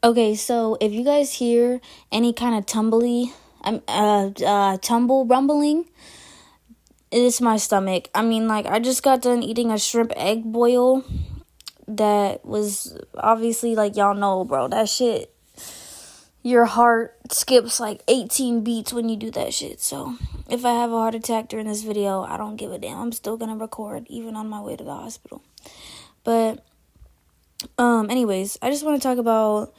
Okay, so if you guys hear any kind of tumble rumbling, it's my stomach. I mean, like, I just got done eating a shrimp egg boil that was obviously, like, y'all know, bro, that shit, your heart skips like 18 beats when you do that shit. So if I have a heart attack during this video, I don't give a damn. I'm still gonna record even on my way to the hospital. But anyways, I just want to talk about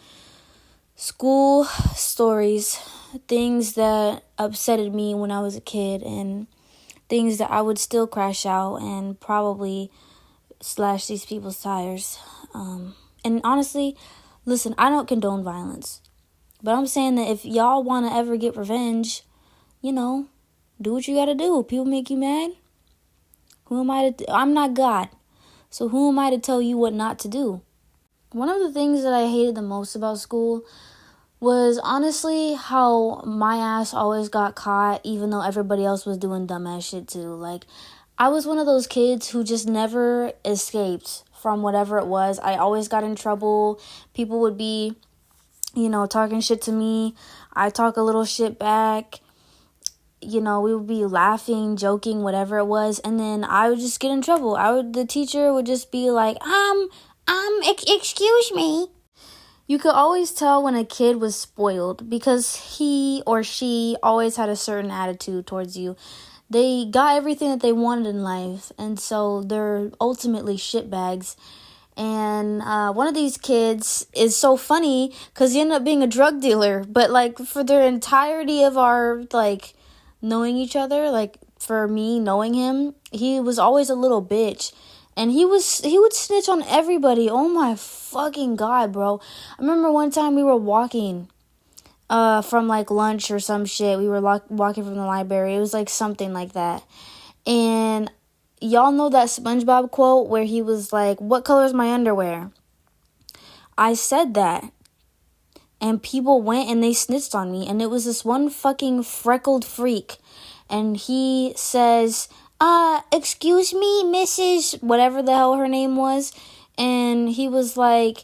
school stories, things that upsetted me when I was a kid, and things that I would still crash out and probably slash these people's tires. And honestly, listen, I don't condone violence, but I'm saying that if y'all want to ever get revenge, do what you gotta do. People make you mad. Who am I to? I'm not God, so who am I to tell you what not to do? One of the things that I hated the most about school was honestly how my ass always got caught, even though everybody else was doing dumbass shit too. Like, I was one of those kids who just never escaped from whatever it was. I always got in trouble. People would be, talking shit to me. I talk a little shit back. We would be laughing, joking, whatever it was, and then I would just get in trouble. The teacher would just be like, excuse me. You could always tell when a kid was spoiled because he or she always had a certain attitude towards you. They got everything that they wanted in life, and so they're ultimately shitbags. And one of these kids is so funny because he ended up being a drug dealer. But, like, for the entirety of our, knowing each other, for me knowing him, he was always a little bitch. And he would snitch on everybody. Oh my fucking God, bro. I remember one time we were walking from lunch or some shit. We were walking from the library. It was something like that. And y'all know that SpongeBob quote where he was like, "What color is my underwear?" I said that. And people went and they snitched on me. And it was this one fucking freckled freak. And he says, excuse me, Mrs. whatever the hell her name was. And he was like,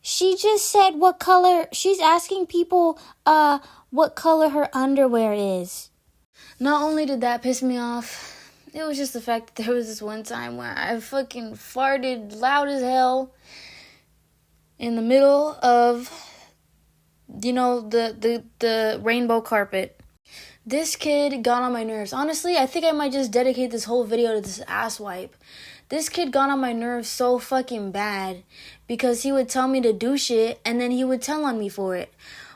she just said what color, she's asking people, what color her underwear is. Not only did that piss me off, it was just the fact that there was this one time where I fucking farted loud as hell in the middle of, the rainbow carpet. This kid got on my nerves. Honestly, I think I might just dedicate this whole video to this ass wipe. This kid got on my nerves so fucking bad because he would tell me to do shit and then he would tell on me for it.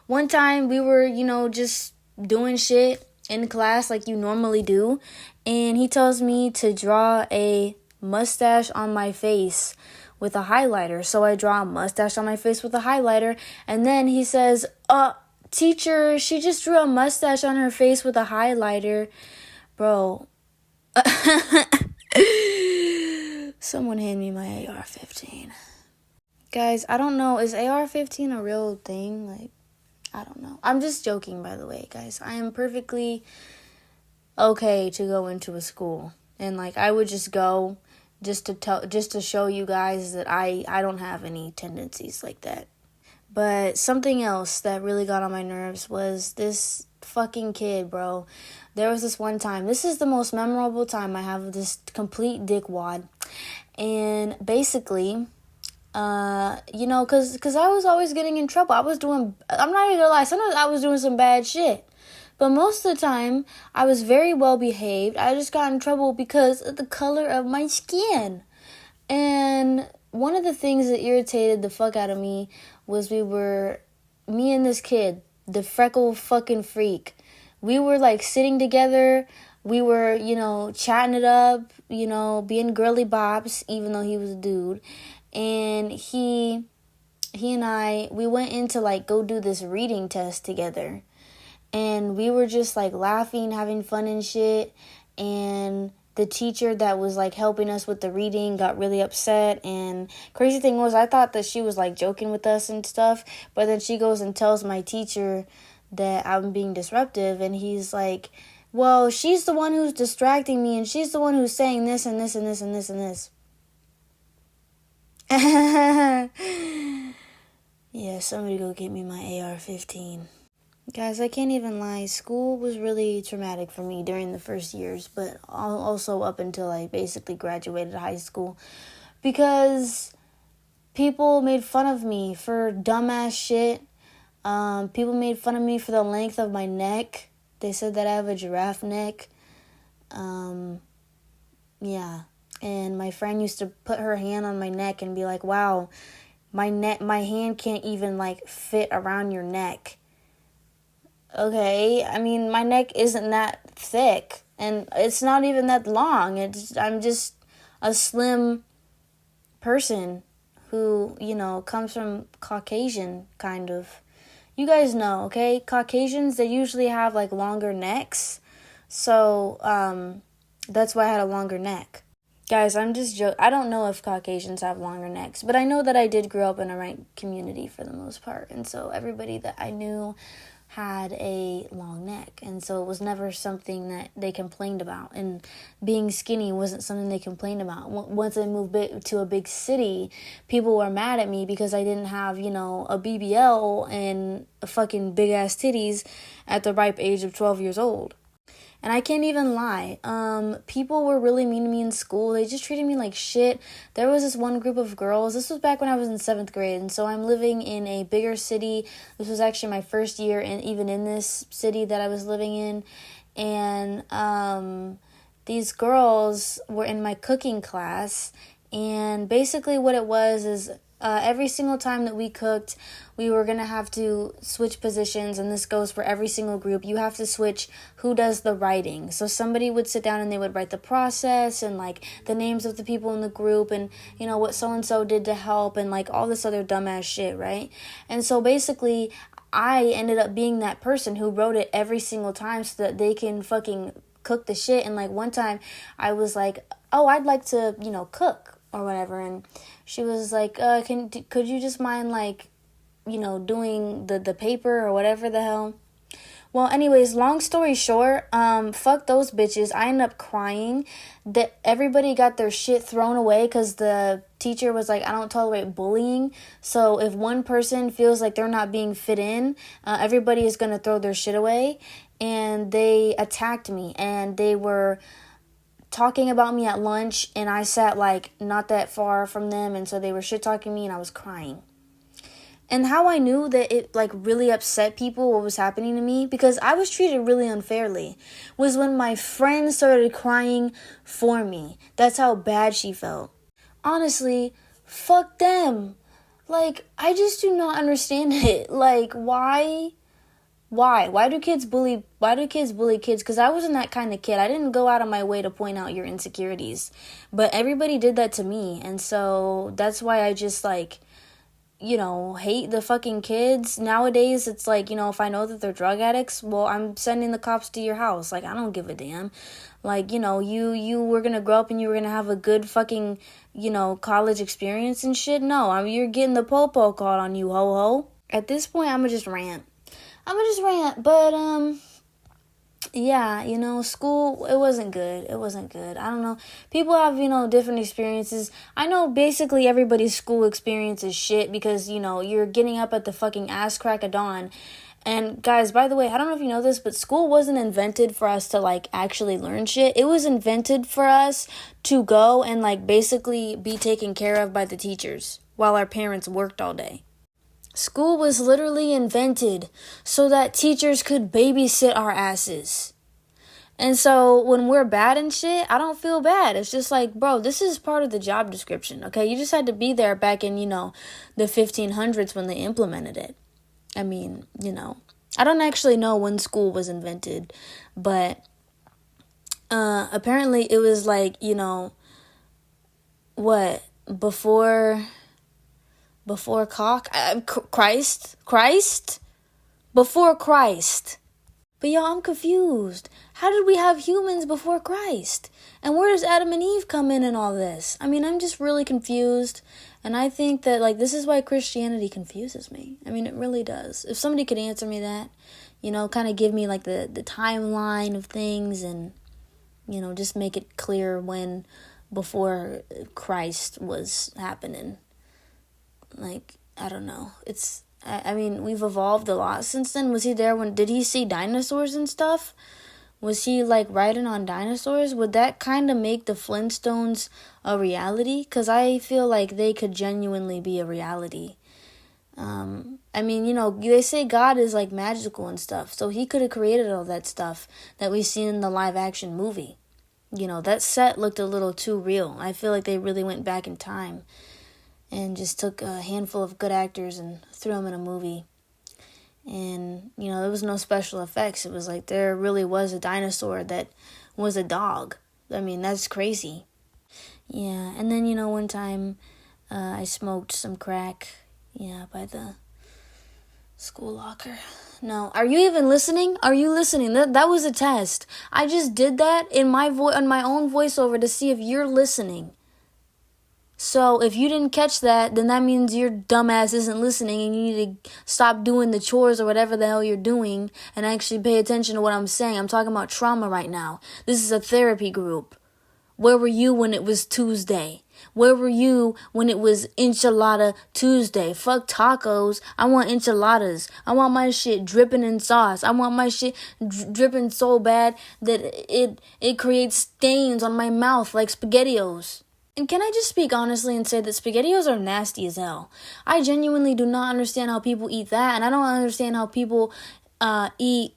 One time we were, just doing shit in class like you normally do, and he tells me to draw a mustache on my face with a highlighter. So I draw a mustache on my face with a highlighter, and then he says, "Teacher, she just drew a mustache on her face with a highlighter." Bro. Someone hand me my AR-15. Guys, I don't know. Is AR-15 a real thing? I don't know. I'm just joking, by the way, guys. I am perfectly okay to go into a school. And, I would just go just to show you guys that I don't have any tendencies like that. But something else that really got on my nerves was this fucking kid, bro. There was this one time. This is the most memorable time I have of this complete dickwad. And basically, because I was always getting in trouble. I'm not even gonna lie, sometimes I was doing some bad shit. But most of the time, I was very well behaved. I just got in trouble because of the color of my skin. And one of the things that irritated the fuck out of me was me and this kid, the freckle fucking freak. We were sitting together. We were, chatting it up, being girly bops, even though he was a dude. And he and I, we went in to go do this reading test together. And we were just laughing, having fun and shit. And the teacher that was helping us with the reading got really upset. And crazy thing was, I thought that she was joking with us and stuff. But then she goes and tells my teacher that I'm being disruptive. And he's like, well, she's the one who's distracting me. And she's the one who's saying this and this and this and this and this. Yeah, somebody go get me my AR-15. Guys, I can't even lie. School was really traumatic for me during the first years, but also up until I basically graduated high school. Because people made fun of me for dumbass shit. People made fun of me for the length of my neck. They said that I have a giraffe neck. Yeah. And my friend used to put her hand on my neck and be like, wow, my hand can't even like fit around your neck. Okay, I mean, my neck isn't that thick and it's not even that long. I'm just a slim person who, comes from Caucasian kind of. You guys know, okay? Caucasians, they usually have like longer necks. So, that's why I had a longer neck. Guys, I'm just joking. I don't know if Caucasians have longer necks, but I know that I did grow up in a right community for the most part. And so everybody that I knew had a long neck. And so it was never something that they complained about. And being skinny wasn't something they complained about. Once I moved to a big city, people were mad at me because I didn't have, a BBL and fucking big ass titties at the ripe age of 12 years old. And I can't even lie. People were really mean to me in school. They just treated me like shit. There was this one group of girls. This was back when I was in 7th grade. And so I'm living in a bigger city. This was actually my first year even in this city that I was living in. And these girls were in my cooking class. And basically what it was is every single time that we cooked, we were going to have to switch positions, and this goes for every single group. You have to switch who does the writing. So somebody would sit down and they would write the process and like the names of the people in the group and, what so-and-so did to help and like all this other dumbass shit, right? And so basically, I ended up being that person who wrote it every single time so that they can fucking cook the shit. And like one time I was like, oh, I'd like to, cook or whatever, and she was like, could you just mind like, doing the paper or whatever the hell. Well, anyways, long story short, fuck those bitches. I ended up crying that everybody got their shit thrown away because the teacher was like, I don't tolerate bullying. So if one person feels like they're not being fit in, everybody is going to throw their shit away. And they attacked me, and they were talking about me at lunch, and I sat like not that far from them, and so they were shit talking me, and I was crying. And how I knew that it like really upset people what was happening to me, because I was treated really unfairly, was when my friend started crying for me. That's how bad she felt. Honestly, fuck them. Like, I just do not understand it. Like, why? Why do kids bully kids? Because I wasn't that kind of kid. I didn't go out of my way to point out your insecurities, but everybody did that to me. And so that's why I just like, hate the fucking kids. Nowadays it's like, if I know that they're drug addicts, well, I'm sending the cops to your house. Like, I don't give a damn. Like, you were gonna grow up and you were gonna have a good fucking, college experience and shit. No, you're getting the popo called on you, ho ho. At this point, I'ma just rant. But, yeah, school, it wasn't good. I don't know. People have, different experiences. I know basically everybody's school experience is shit because, you're getting up at the fucking ass crack of dawn. And guys, by the way, I don't know if you know this, but school wasn't invented for us to like actually learn shit. It was invented for us to go and like basically be taken care of by the teachers while our parents worked all day. School was literally invented so that teachers could babysit our asses. And so when we're bad and shit, I don't feel bad. It's just like, bro, this is part of the job description, okay? You just had to be there back in, the 1500s when they implemented it. I mean, I don't actually know when school was invented, but apparently it was like, what, before Christ? Before Christ. But y'all, I'm confused. How did we have humans before Christ? And where does Adam and Eve come in all this? I mean, I'm just really confused. And I think that, like, this is why Christianity confuses me. I mean, it really does. If somebody could answer me that, kind of give me, like, the timeline of things and, just make it clear when before Christ was happening. Like, I don't know. I mean, we've evolved a lot since then. Was he there did he see dinosaurs and stuff? Was he, like, riding on dinosaurs? Would that kind of make the Flintstones a reality? Because I feel like they could genuinely be a reality. I mean, you know, they say God is, like, magical and stuff. So he could have created all that stuff that we see in the live-action movie. You know, that set looked a little too real. I feel like they really went back in time and just took a handful of good actors and threw them in a movie. And, you know, there was no special effects. It was like there really was a dinosaur that was a dog. I mean, that's crazy. Yeah, and then, you know, one time I smoked some crack, yeah, by the school locker. No, are you even listening? Are you listening? That was a test. I just did that in my on my own voiceover to see if you're listening. So if you didn't catch that, then that means your dumbass isn't listening and you need to stop doing the chores or whatever the hell you're doing and actually pay attention to what I'm saying. I'm talking about trauma right now. This is a therapy group. Where were you when it was Tuesday? Where were you when it was Enchilada Tuesday? Fuck tacos. I want enchiladas. I want my shit dripping in sauce. I want my shit dripping so bad that it creates stains on my mouth like SpaghettiOs. And can I just speak honestly and say that SpaghettiOs are nasty as hell? I genuinely do not understand how people eat that, and I don't understand how people eat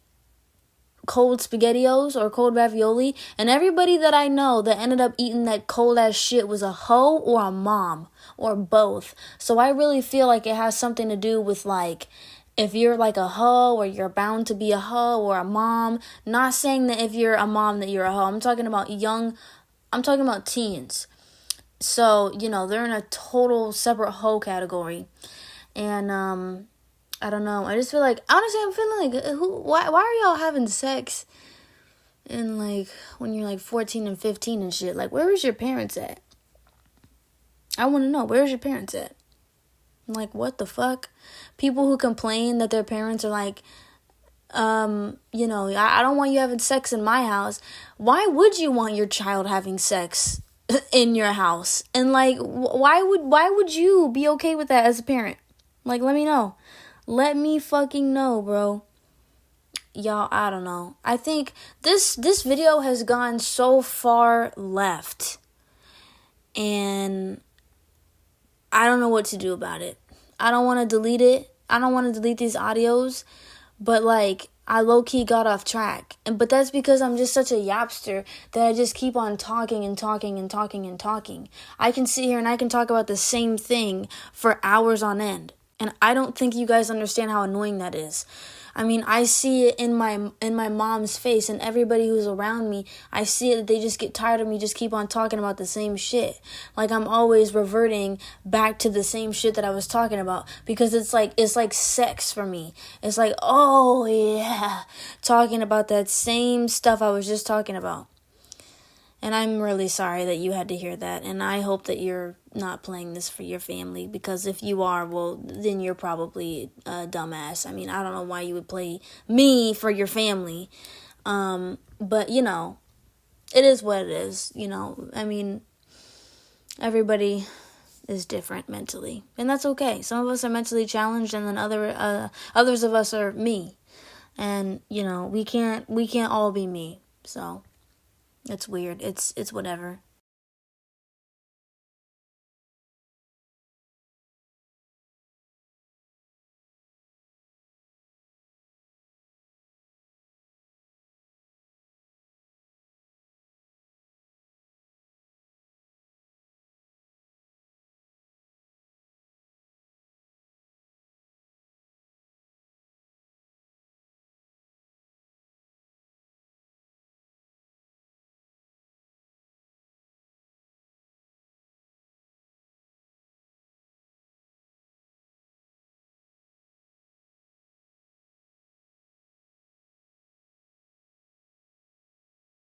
cold SpaghettiOs or cold ravioli. And everybody that I know that ended up eating that cold ass shit was a hoe or a mom or both. So I really feel like it has something to do with, like, if you're like a hoe or you're bound to be a hoe or a mom. Not saying that if you're a mom that you're a hoe. I'm talking about teens. So, you know, they're in a total separate hoe category. And, I don't know. I just feel like, honestly, I'm feeling like, why are y'all having sex in, like, when you're, like, 14 and 15 and shit? Like, where is your parents at? I want to know, where's your parents at? Like, what the fuck? People who complain that their parents are like, you know, I don't want you having sex in my house. Why would you want your child having sex in your house? And, like, why would you be okay with that as a parent? Like, let me know. Let me fucking know, bro. Y'all, I don't know. I think this video has gone so far left. And I don't know what to do about it. I don't want to delete it. I don't want to delete these audios. But, like, I low-key got off track. But that's because I'm just such a yapster that I just keep on talking and talking and talking and talking. I can sit here and I can talk about the same thing for hours on end. And I don't think you guys understand how annoying that is. I mean, I see it in my mom's face and everybody who's around me. I see it that they just get tired of me just keep on talking about the same shit. Like I'm always reverting back to the same shit that I was talking about because it's like sex for me. It's like, oh yeah, talking about that same stuff I was just talking about. And I'm really sorry that you had to hear that. And I hope that you're not playing this for your family. Because if you are, well, then you're probably a dumbass. I mean, I don't know why you would play me for your family. But, you know, it is what it is. You know, I mean, everybody is different mentally. And that's okay. Some of us are mentally challenged and then others of us are me. And, you know, we can't all be me. So... it's weird. It's whatever.